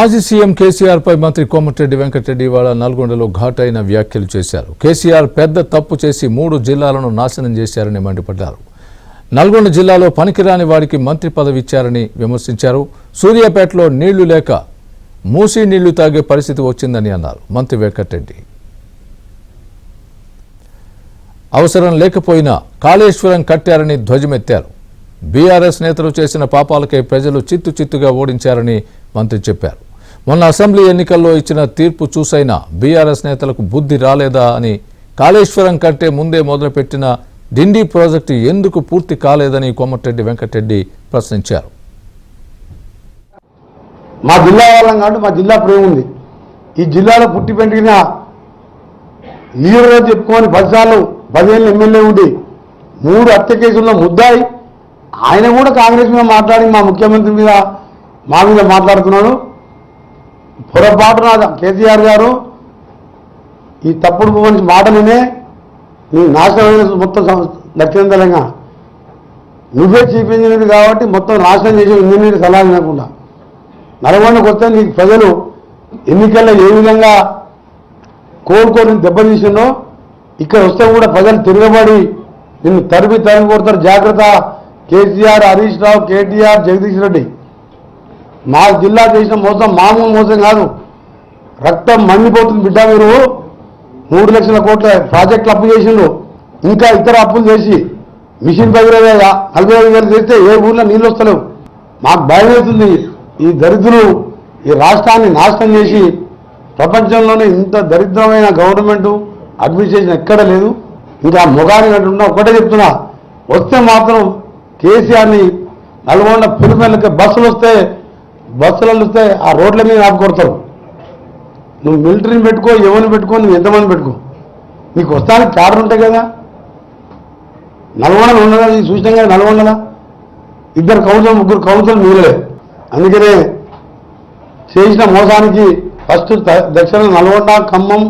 మాజీ సీఎం కేసీఆర్ పై మంత్రి కోమటిరెడ్డి వెంకటరెడ్డి ఇవాళ నల్గొండలో ఘాటైన వ్యాఖ్యలు చేశారు. కేసీఆర్ పెద్ద తప్పు చేసి 3 జిల్లాలను నాశనం చేశారని మండిపడ్డారు. నల్గొండ జిల్లాలో పనికిరాని వాడికి మంత్రి పదవి ఇచ్చారని విమర్శించారు. సూర్యాపేటలో నీళ్లు లేక మూసీ నీళ్లు తాగే పరిస్థితి వచ్చిందని అన్నారు మంత్రి వెంకటరెడ్డి. అవసరం లేకపోయినా కాళేశ్వరం కట్టారని ధ్వజమెత్తారు. బీఆర్ఎస్ నేతలు చేసిన పాపాలకే ప్రజలు చిత్తుగా ఓడించారని మంత్రి చెప్పారు. మొన్న అసెంబ్లీ ఎన్నికల్లో ఇచ్చిన తీర్పు చూసైనా బీఆర్ఎస్ నేతలకు బుద్ధి రాలేదా అని, కాళేశ్వరం కంటే ముందే మొదలుపెట్టిన డిండి ప్రాజెక్టు ఎందుకు పూర్తి కాలేదని కోమటిరెడ్డి వెంకటరెడ్డి ప్రశ్నించారు. మా జిల్లా వాళ్ళం కాబట్టి మా జిల్లా ప్రేమ ఉంది. ఈ జిల్లాలో పుట్టి పెరిగిన లీడర్ చెప్పుకొని 10 సార్లు 10 ఏళ్ళు ఎమ్మెల్యే ఉండి 3 హత్య కేసుల్లో ముద్దాయి ఆయన కూడా కాంగ్రెస్ మీద మాట్లాడి మా ముఖ్యమంత్రి మీద మా మీద మాట్లాడుతున్నాడు. పొరపాటున కేసీఆర్ గారు ఈ తప్పుడు మనిషి మాటలనే నీ నాశనమైన మొత్తం దక్షిణ తెలంగాణ నువ్వే చీఫ్ ఇంజనీర్ కాబట్టి మొత్తం నాశనం చేసే ఇంజనీర్ సలహా వినకుండా నల్గొండకు వస్తే నీకు ప్రజలు ఎన్నికల్లో ఏ విధంగా కోరుకొని దెబ్బతీసిండో ఇక్కడ వస్తే కూడా ప్రజలు తిరగబడి నిన్ను తరిమి కొడతారు. జాగ్రత్త. కేసీఆర్, హరీష్ రావు, కేటీఆర్, జగదీష్ రెడ్డి మా జిల్లా చేసిన మోసం మామూలు మోసం కాదు. రక్తం మండిపోతుంది బిడ్డ. మీరు 3 లక్షల కోట్ల ప్రాజెక్టులు అప్పు చేసిండు, ఇంకా ఇతర అప్పులు చేసి మిషన్ దగ్గర 45,000 చేస్తే ఏ ఊర్లో నీళ్ళు వస్తలేవు. మాకు భయం అవుతుంది. ఈ దరిద్రులు ఈ రాష్ట్రాన్ని నాశనం చేసి ప్రపంచంలోనే ఇంత దరిద్రమైన గవర్నమెంట్ అడ్మినిస్ట్రేషన్ ఎక్కడ లేదు. ఇంకా మొగాని అంటున్నా ఒకటే చెప్తున్నా, వస్తే మాత్రం కేసీఆర్ని నల్గొండ పిలుపులకి బస్సులు వస్తే ఆ రోడ్ల మీద ఆపుకొడతారు. నువ్వు మిలిటరీని పెట్టుకో, ఎవరిని పెట్టుకో, నువ్వు ఎంతమంది పెట్టుకో, నీకు వస్తానికి క్యాడర్ ఉంటాయి కదా. నల్గొండలు ఉండదా? నీకు చూసినాం కదా నల్గొండలా 2 కౌన్సిల్ 3 కౌన్సిల్ మీరే. అందుకనే చేసిన మోసానికి ఫస్ట్ దక్షిణ నల్గొండ, ఖమ్మం,